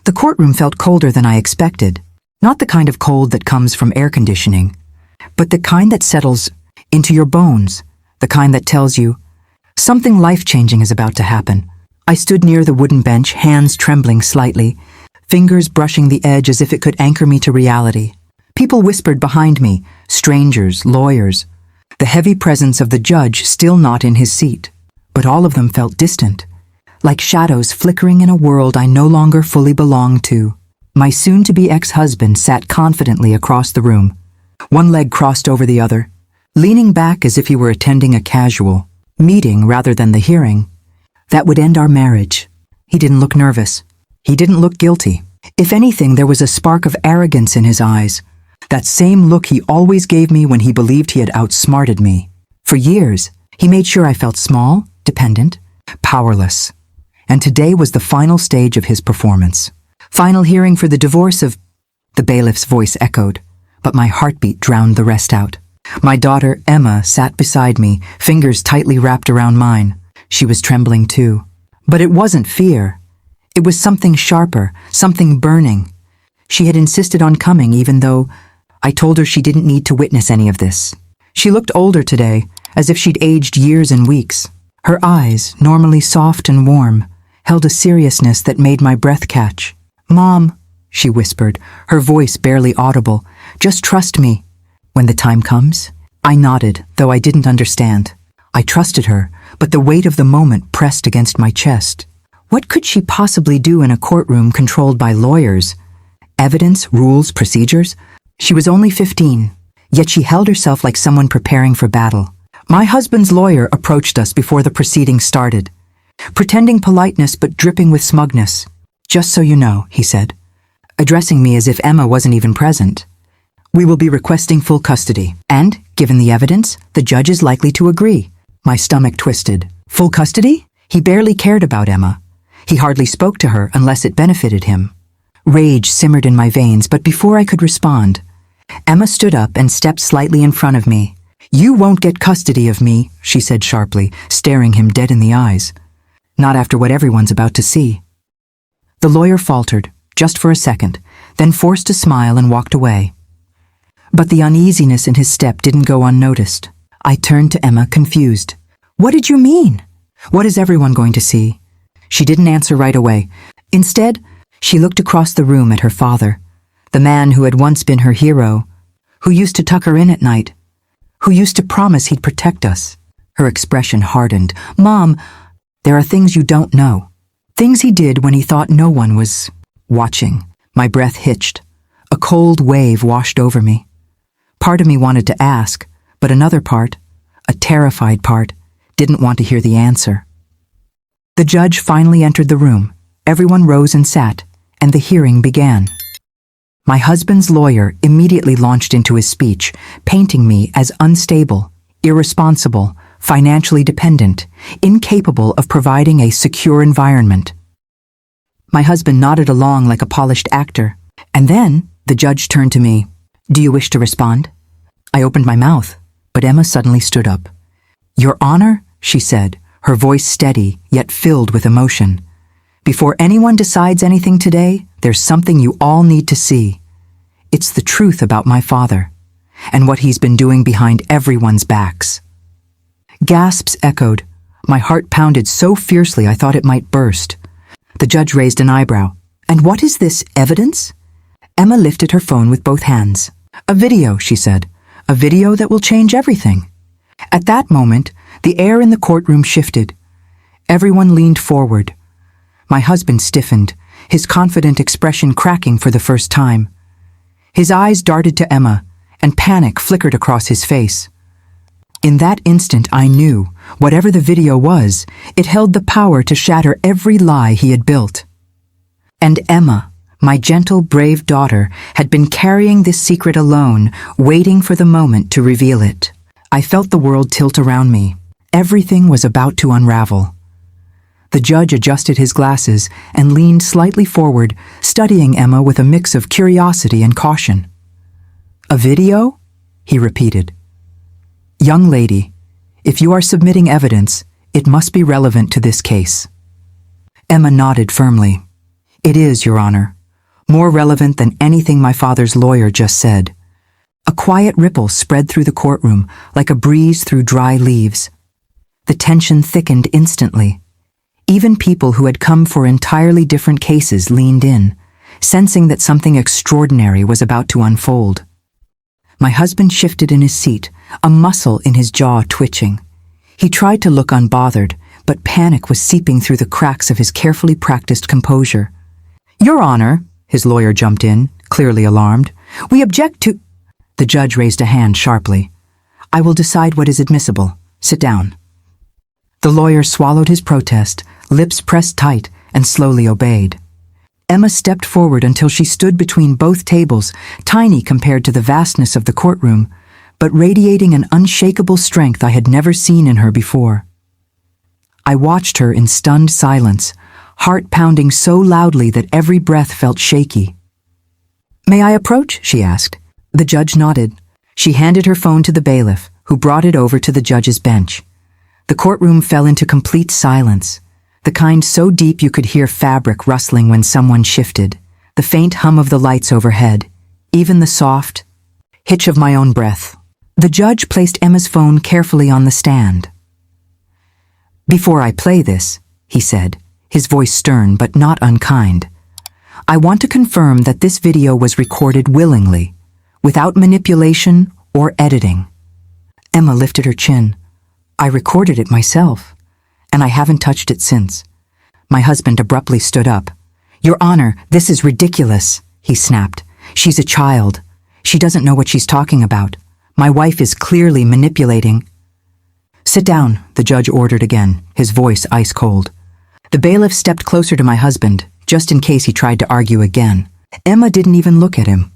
The courtroom felt colder than I expected. Not the kind of cold that comes from air conditioning, but the kind that settles into your bones, the kind that tells you something life-changing is about to happen. I stood near the wooden bench, hands trembling slightly, fingers brushing the edge as if it could anchor me to reality. People whispered behind me, strangers, lawyers, the heavy presence of the judge still not in his seat. But all of them felt distant, like shadows flickering in a world I no longer fully belonged to. My soon-to-be ex-husband sat confidently across the room, one leg crossed over the other, leaning back as if he were attending a casual meeting rather than the hearing that would end our marriage. He didn't look nervous. He didn't look guilty. If anything, there was a spark of arrogance in his eyes, that same look he always gave me when he believed he had outsmarted me. For years, he made sure I felt small, dependent, powerless. And today was the final stage of his performance. Final hearing for the divorce of... The bailiff's voice echoed, but my heartbeat drowned the rest out. My daughter, Emma, sat beside me, fingers tightly wrapped around mine. She was trembling too. But it wasn't fear. It was something sharper, something burning. She had insisted on coming even though I told her she didn't need to witness any of this. She looked older today, as if she'd aged years and weeks. Her eyes, normally soft and warm, held a seriousness that made my breath catch. "Mom," she whispered, her voice barely audible, "just trust me. When the time comes." I nodded, though I didn't understand. I trusted her, but the weight of the moment pressed against my chest. What could she possibly do in a courtroom controlled by lawyers? Evidence, rules, procedures? She was only 15, yet she held herself like someone preparing for battle. My husband's lawyer approached us before the proceedings started, pretending politeness but dripping with smugness. "Just so you know," he said, addressing me as if Emma wasn't even present, "we will be requesting full custody, and, given the evidence, the judge is likely to agree." My stomach twisted. Full custody? He barely cared about Emma. He hardly spoke to her unless it benefited him. Rage simmered in my veins, but before I could respond, Emma stood up and stepped slightly in front of me. "You won't get custody of me," she said sharply, staring him dead in the eyes. "Not after what everyone's about to see." The lawyer faltered, just for a second, then forced a smile and walked away. But the uneasiness in his step didn't go unnoticed. I turned to Emma, confused. "What did you mean? What is everyone going to see?" She didn't answer right away. Instead, she looked across the room at her father, the man who had once been her hero, who used to tuck her in at night, who used to promise he'd protect us. Her expression hardened. "Mom, there are things you don't know. Things he did when he thought no one was watching." My breath hitched. A cold wave washed over me. Part of me wanted to ask, but another part, a terrified part, didn't want to hear the answer. The judge finally entered the room. Everyone rose and sat, and the hearing began. My husband's lawyer immediately launched into his speech, painting me as unstable, irresponsible, financially dependent, incapable of providing a secure environment. My husband nodded along like a polished actor, and then the judge turned to me. "Do you wish to respond?" I opened my mouth, but Emma suddenly stood up. "Your Honor," she said, her voice steady yet filled with emotion. "Before anyone decides anything today, there's something you all need to see. It's the truth about my father, and what he's been doing behind everyone's backs." Gasps echoed. My heart pounded so fiercely I thought it might burst. The judge raised an eyebrow. "And what is this evidence?" Emma lifted her phone with both hands. "A video," she said. "A video that will change everything." At that moment, the air in the courtroom shifted. Everyone leaned forward. My husband stiffened, his confident expression cracking for the first time. His eyes darted to Emma, and panic flickered across his face. In that instant, I knew, whatever the video was, it held the power to shatter every lie he had built. And Emma, my gentle, brave daughter, had been carrying this secret alone, waiting for the moment to reveal it. I felt the world tilt around me. Everything was about to unravel. The judge adjusted his glasses and leaned slightly forward, studying Emma with a mix of curiosity and caution. "A video?" he repeated. "Young lady, if you are submitting evidence, it must be relevant to this case." Emma nodded firmly. It is, Your Honor. More relevant than anything my father's lawyer just said. A quiet ripple spread through the courtroom like a breeze through dry leaves. The tension thickened instantly. Even people who had come for entirely different cases leaned in, sensing that something extraordinary was about to unfold. My husband shifted in his seat, a muscle in his jaw twitching. He tried to look unbothered, but panic was seeping through the cracks of his carefully practiced composure. Your Honor, his lawyer jumped in, clearly alarmed. We object to... The judge raised a hand sharply. I will decide what is admissible. Sit down. The lawyer swallowed his protest, lips pressed tight, and slowly obeyed. Emma stepped forward until she stood between both tables, tiny compared to the vastness of the courtroom, but radiating an unshakable strength I had never seen in her before. I watched her in stunned silence, heart pounding so loudly that every breath felt shaky. May I approach? She asked. The judge nodded. She handed her phone to the bailiff, who brought it over to the judge's bench. The courtroom fell into complete silence, the kind so deep you could hear fabric rustling when someone shifted, the faint hum of the lights overhead, even the soft hitch of my own breath. The judge placed Emma's phone carefully on the stand. Before I play this, he said, his voice stern but not unkind, I want to confirm that this video was recorded willingly, without manipulation or editing. Emma lifted her chin. I recorded it myself, and I haven't touched it since. My husband abruptly stood up. Your Honor, this is ridiculous, he snapped. She's a child. She doesn't know what she's talking about. My wife is clearly manipulating. Sit down, the judge ordered again, his voice ice cold. The bailiff stepped closer to my husband, just in case he tried to argue again. Emma didn't even look at him.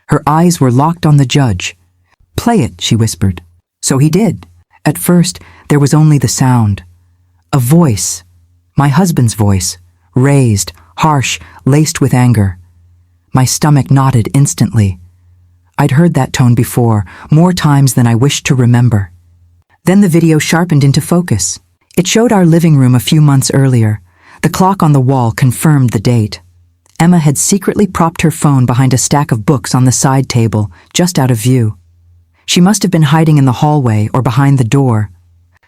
Her eyes were locked on the judge. Play it, she whispered. So he did. At first, there was only the sound. A voice. My husband's voice. Raised, harsh, laced with anger. My stomach knotted instantly. I'd heard that tone before, more times than I wished to remember. Then the video sharpened into focus. It showed our living room a few months earlier. The clock on the wall confirmed the date. Emma had secretly propped her phone behind a stack of books on the side table, just out of view. She must have been hiding in the hallway or behind the door.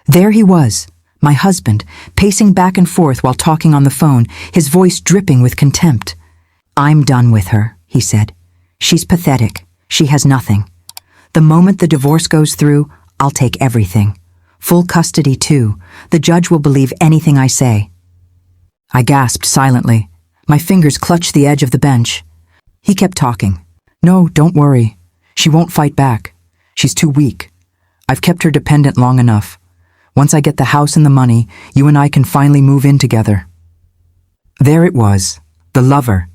There he was, my husband, pacing back and forth while talking on the phone, his voice dripping with contempt. I'm done with her, he said. She's pathetic. She has nothing. The moment the divorce goes through, I'll take everything. Full custody, too. The judge will believe anything I say. I gasped silently. My fingers clutched the edge of the bench. He kept talking. No, don't worry. She won't fight back. She's too weak. I've kept her dependent long enough. Once I get the house and the money, you and I can finally move in together. There it was, the lover.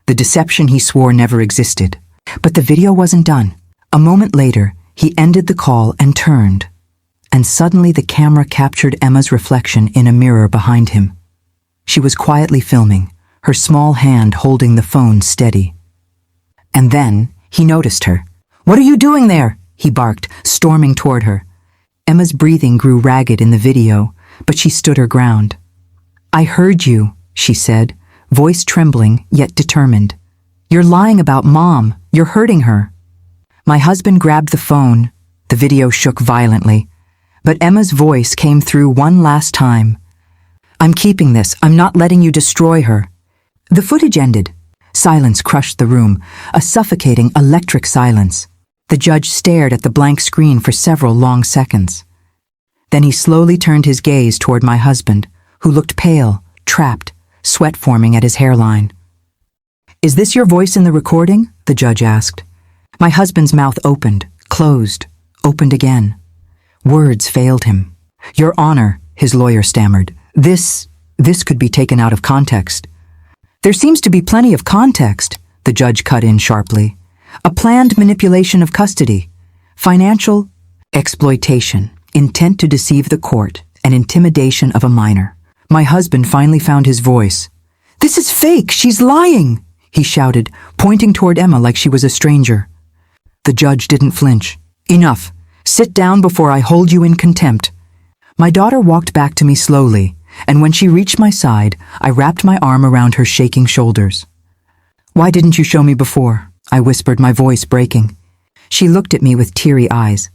The deception he swore never existed. But the video wasn't done. A moment later, he ended the call and turned. And suddenly the camera captured Emma's reflection in a mirror behind him. She was quietly filming, her small hand holding the phone steady. And then he noticed her. What are you doing there? He barked, storming toward her. Emma's breathing grew ragged in the video, but she stood her ground. I heard you, she said, voice trembling yet determined. You're lying about Mom. You're hurting her. My husband grabbed the phone. The video shook violently, but Emma's voice came through one last time. I'm keeping this. I'm not letting you destroy her. The footage ended. Silence crushed the room, a suffocating, electric silence. The judge stared at the blank screen for several long seconds. Then he slowly turned his gaze toward my husband, who looked pale, trapped, sweat forming at his hairline. Is this your voice in the recording? The judge asked. My husband's mouth opened, closed, opened again. Words failed him. Your Honor, his lawyer stammered. This could be taken out of context. There seems to be plenty of context, the judge cut in sharply. A planned manipulation of custody, financial exploitation, intent to deceive the court, and intimidation of a minor. My husband finally found his voice. This is fake! She's lying! He shouted, pointing toward Emma like she was a stranger. The judge didn't flinch. Enough. Sit down before I hold you in contempt. My daughter walked back to me slowly, and when she reached my side, I wrapped my arm around her shaking shoulders. "Why didn't you show me before?" I whispered, my voice breaking. She looked at me with teary eyes.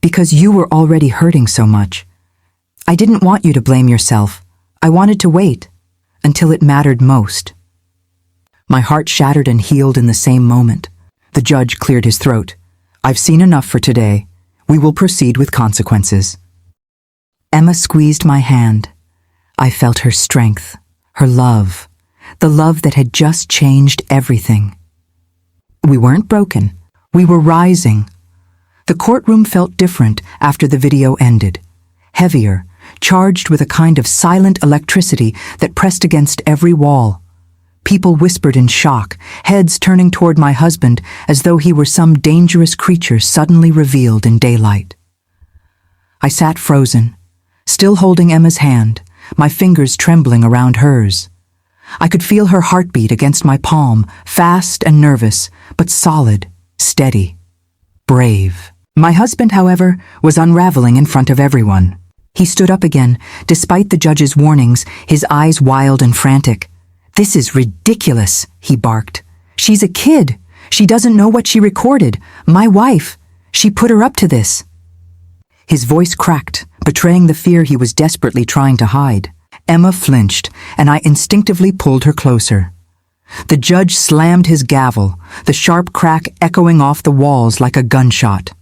"Because you were already hurting so much. I didn't want you to blame yourself. I wanted to wait until it mattered most." My heart shattered and healed in the same moment. The judge cleared his throat. "I've seen enough for today. We will proceed with consequences." Emma squeezed my hand. I felt her strength, her love, the love that had just changed everything. We weren't broken. We were rising. The courtroom felt different after the video ended. Heavier, charged with a kind of silent electricity that pressed against every wall. People whispered in shock, heads turning toward my husband as though he were some dangerous creature suddenly revealed in daylight. I sat frozen, still holding Emma's hand, my fingers trembling around hers. I could feel her heartbeat against my palm, fast and nervous, but solid, steady, brave. My husband, however, was unraveling in front of everyone. He stood up again, despite the judge's warnings, his eyes wild and frantic. "This is ridiculous," he barked. "She's a kid. She doesn't know what she recorded. My wife. She put her up to this." His voice cracked, betraying the fear he was desperately trying to hide. Emma flinched, and I instinctively pulled her closer. The judge slammed his gavel, the sharp crack echoing off the walls like a gunshot.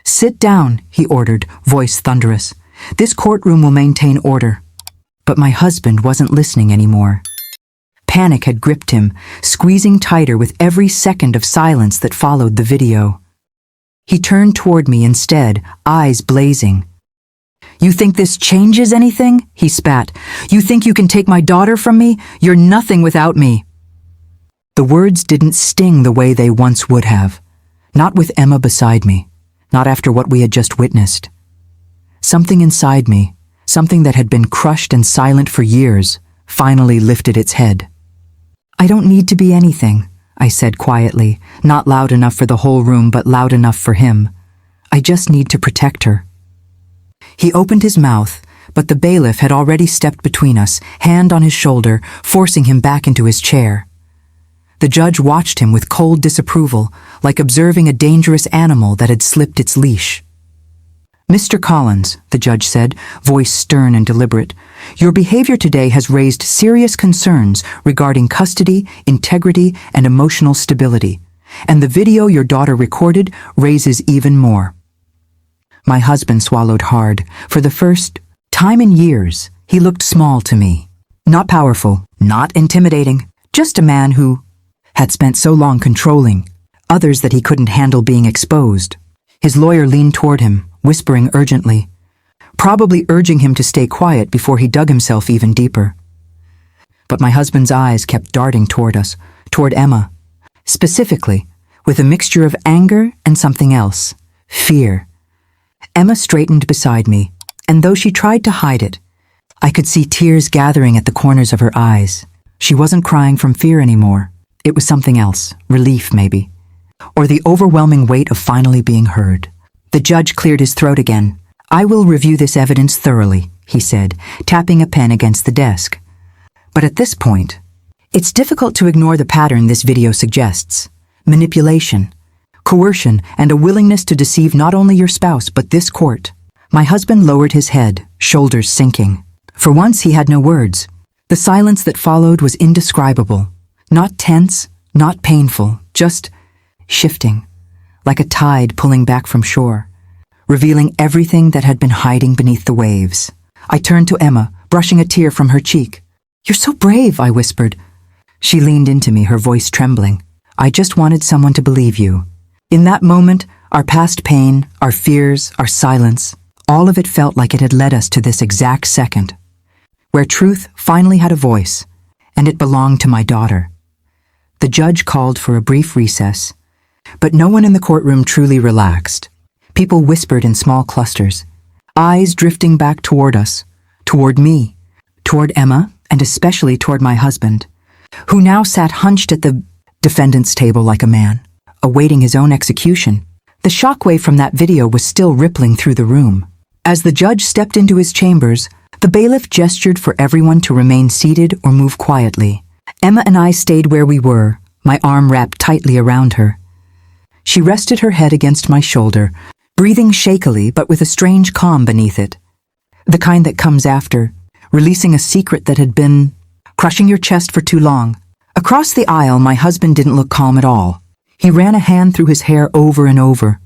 "Sit down," he ordered, voice thunderous. "This courtroom will maintain order." But my husband wasn't listening anymore. Panic had gripped him, squeezing tighter with every second of silence that followed the video. He turned toward me instead, eyes blazing. "You think this changes anything?" he spat. "You think you can take my daughter from me? You're nothing without me." The words didn't sting the way they once would have. Not with Emma beside me. Not after what we had just witnessed. Something inside me, something that had been crushed and silent for years, finally lifted its head. "I don't need to be anything," I said quietly, not loud enough for the whole room but loud enough for him. "I just need to protect her." He opened his mouth, but the bailiff had already stepped between us, hand on his shoulder, forcing him back into his chair. The judge watched him with cold disapproval, like observing a dangerous animal that had slipped its leash. "Mr. Collins," the judge said, voice stern and deliberate, "your behavior today has raised serious concerns regarding custody, integrity, and emotional stability, and the video your daughter recorded raises even more." My husband swallowed hard. For the first time in years, he looked small to me. Not powerful, not intimidating, just a man who had spent so long controlling others that he couldn't handle being exposed. His lawyer leaned toward him, whispering urgently, probably urging him to stay quiet before he dug himself even deeper. But my husband's eyes kept darting toward us, toward Emma, specifically, with a mixture of anger and something else, fear. Emma straightened beside me, and though she tried to hide it, I could see tears gathering at the corners of her eyes. She wasn't crying from fear anymore. It was something else, relief maybe, or the overwhelming weight of finally being heard. The judge cleared his throat again. "I will review this evidence thoroughly," he said, tapping a pen against the desk. But at this point, it's difficult to ignore the pattern this video suggests. Manipulation, coercion, and a willingness to deceive not only your spouse but this court. My husband lowered his head, shoulders sinking. For once he had no words. The silence that followed was indescribable. Not tense, not painful, just shifting, like a tide pulling back from shore, revealing everything that had been hiding beneath the waves. I turned to Emma, brushing a tear from her cheek. "You're so brave," I whispered. She leaned into me, her voice trembling. "I just wanted someone to believe you." In that moment, our past pain, our fears, our silence, all of it felt like it had led us to this exact second, where truth finally had a voice, and it belonged to my daughter. The judge called for a brief recess, but no one in the courtroom truly relaxed. People whispered in small clusters, eyes drifting back toward us, toward me, toward Emma, and especially toward my husband, who now sat hunched at the defendant's table like a man, awaiting his own execution. The shockwave from that video was still rippling through the room. As the judge stepped into his chambers, The bailiff gestured for everyone to remain seated or move quietly. Emma and I stayed where we were, my arm wrapped tightly around her. She rested her head against my shoulder, breathing shakily but with a strange calm beneath it. The kind that comes after releasing a secret that had been crushing your chest for too long. Across the aisle, my husband didn't look calm at all. He ran a hand through his hair over and over.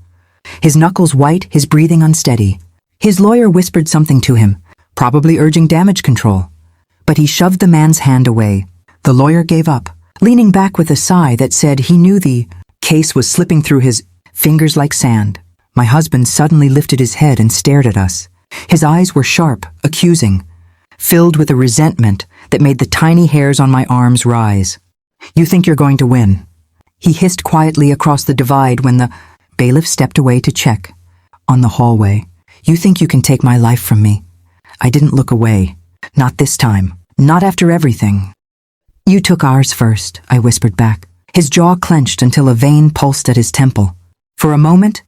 His knuckles white, his breathing unsteady. His lawyer whispered something to him, probably urging damage control. But he shoved the man's hand away. The lawyer gave up, leaning back with a sigh that said he knew the case was slipping through his fingers like sand. My husband suddenly lifted his head and stared at us. His eyes were sharp, accusing, filled with a resentment that made the tiny hairs on my arms rise. "You think you're going to win," he hissed quietly across the divide when the bailiff stepped away to check. On the hallway, "You think you can take my life from me?" I didn't look away. Not this time. Not after everything. "You took ours first," I whispered back. His jaw clenched until a vein pulsed at his temple. For a moment,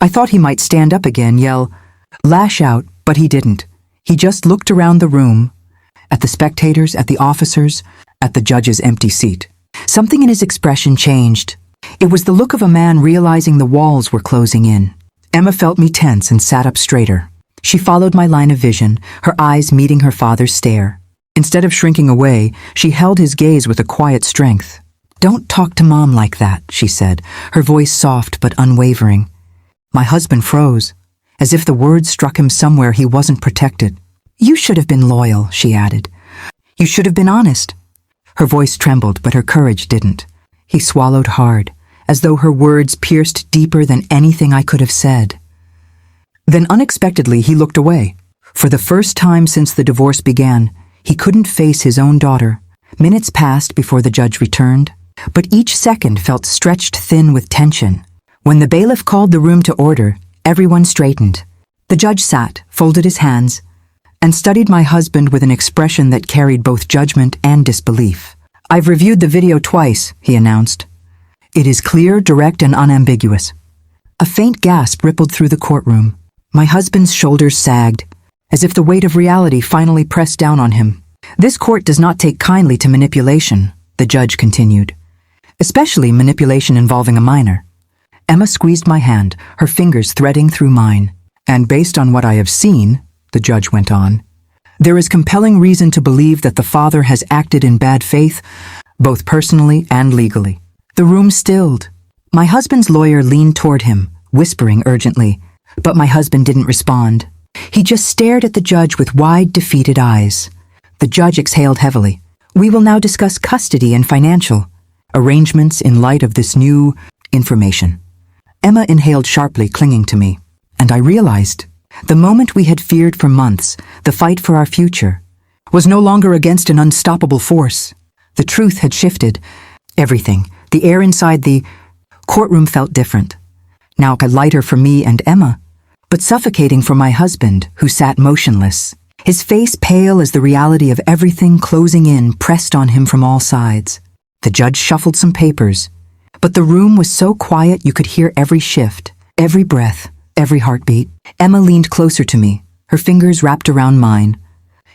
I thought he might stand up again, yell, lash out, but he didn't. He just looked around the room, at the spectators, at the officers, at the judge's empty seat. Something in his expression changed. It was the look of a man realizing the walls were closing in. Emma felt me tense and sat up straighter. She followed my line of vision, her eyes meeting her father's stare. Instead of shrinking away, she held his gaze with a quiet strength. "Don't talk to Mom like that," she said, her voice soft but unwavering. My husband froze, as if the words struck him somewhere he wasn't protected. "You should have been loyal," she added. "You should have been honest." Her voice trembled, but her courage didn't. He swallowed hard, as though her words pierced deeper than anything I could have said. Then unexpectedly he looked away. For the first time since the divorce began, he couldn't face his own daughter. Minutes passed before the judge returned, but each second felt stretched thin with tension. When the bailiff called the room to order, everyone straightened. The judge sat, folded his hands, and studied my husband with an expression that carried both judgment and disbelief. "I've reviewed the video twice," he announced. "It is clear, direct, and unambiguous." A faint gasp rippled through the courtroom. My husband's shoulders sagged, as if the weight of reality finally pressed down on him. "This court does not take kindly to manipulation," the judge continued, "especially manipulation involving a minor." Emma squeezed my hand, her fingers threading through mine. "And based on what I have seen," the judge went on, "there is compelling reason to believe that the father has acted in bad faith, both personally and legally." The room stilled. My husband's lawyer leaned toward him, whispering urgently, but my husband didn't respond. He just stared at the judge with wide, defeated eyes. The judge exhaled heavily. "We will now discuss custody and financial arrangements in light of this new information." Emma inhaled sharply, clinging to me, and I realized the moment we had feared for months, the fight for our future, was no longer against an unstoppable force. The truth had shifted. Everything. The air inside the courtroom felt different. Now lighter for me and Emma, but suffocating for my husband, who sat motionless, his face pale as the reality of everything closing in pressed on him from all sides. The judge shuffled some papers, but the room was so quiet you could hear every shift, every breath, every heartbeat. Emma leaned closer to me, her fingers wrapped around mine,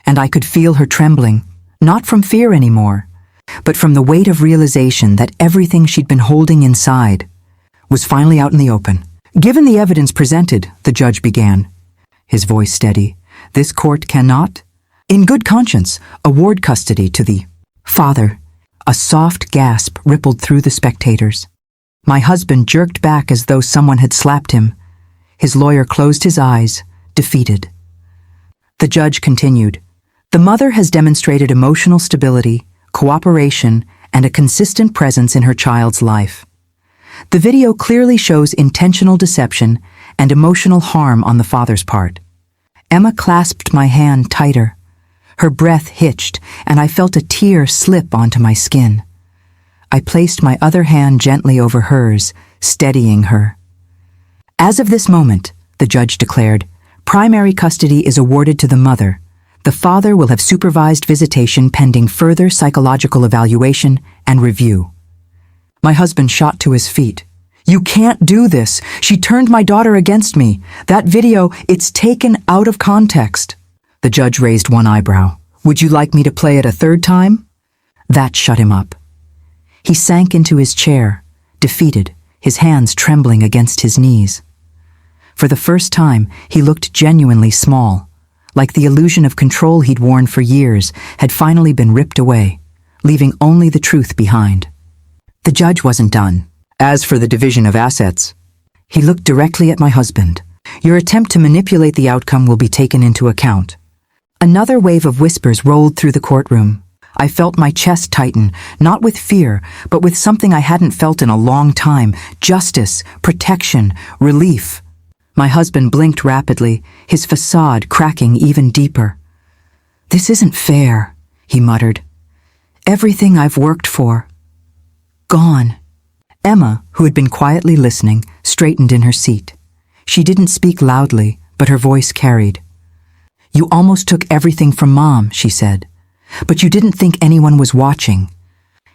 and I could feel her trembling, not from fear anymore, but from the weight of realization that everything she'd been holding inside was finally out in the open. "Given the evidence presented," the judge began, his voice steady, "this court cannot, in good conscience, award custody to the father." A soft gasp rippled through the spectators. My husband jerked back as though someone had slapped him. His lawyer closed his eyes, defeated. The judge continued, "The mother has demonstrated emotional stability, cooperation, and a consistent presence in her child's life. The video clearly shows intentional deception and emotional harm on the father's part." Emma clasped my hand tighter. Her breath hitched, and I felt a tear slip onto my skin. I placed my other hand gently over hers, steadying her. "As of this moment," the judge declared, "primary custody is awarded to the mother. The father will have supervised visitation pending further psychological evaluation and review." My husband shot to his feet. "You can't do this. She turned my daughter against me. That video, it's taken out of context." The judge raised one eyebrow. Would you like me to play it a third time? That shut him up. He sank into his chair, defeated, his hands trembling against his knees. For the first time, he looked genuinely small, like the illusion of control he'd worn for years had finally been ripped away, leaving only the truth behind. The judge wasn't done. As for the division of assets, he looked directly at my husband. Your attempt to manipulate the outcome will be taken into account. Another wave of whispers rolled through the courtroom. I felt my chest tighten, not with fear, but with something I hadn't felt in a long time: justice, protection, relief. My husband blinked rapidly, his facade cracking even deeper. This isn't fair, he muttered. Everything I've worked for. Gone. Emma, who had been quietly listening, straightened in her seat. She didn't speak loudly, but her voice carried. You almost took everything from Mom, she said. But you didn't think anyone was watching.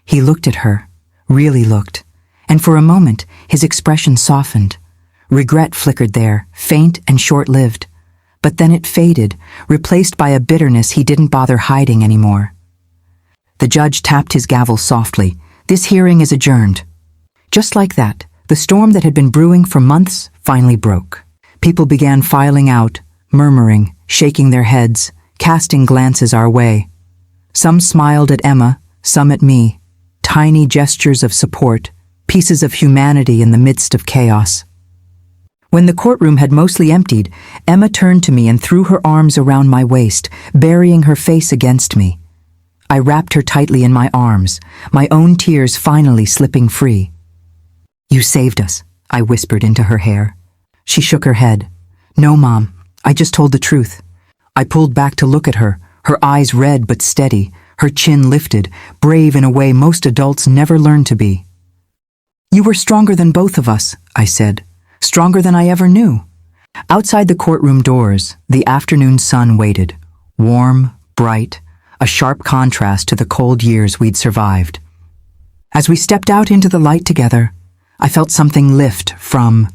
He looked at her, really looked, and for a moment his expression softened. Regret flickered there, faint and short-lived. But then it faded, replaced by a bitterness he didn't bother hiding anymore. The judge tapped his gavel softly. This hearing is adjourned. Just like that, the storm that had been brewing for months finally broke. People began filing out, murmuring, shaking their heads, casting glances our way. Some smiled at Emma, some at me, tiny gestures of support, pieces of humanity in the midst of chaos. When the courtroom had mostly emptied, Emma turned to me and threw her arms around my waist, burying her face against me. I wrapped her tightly in my arms, my own tears finally slipping free. You saved us, I whispered into her hair. She shook her head. No, Mom, I just told the truth. I pulled back to look at her, her eyes red but steady, her chin lifted, brave in a way most adults never learn to be. You were stronger than both of us, I said, stronger than I ever knew. Outside the courtroom doors, the afternoon sun waited, warm, bright, a sharp contrast to the cold years we'd survived. As we stepped out into the light together, I felt something lift from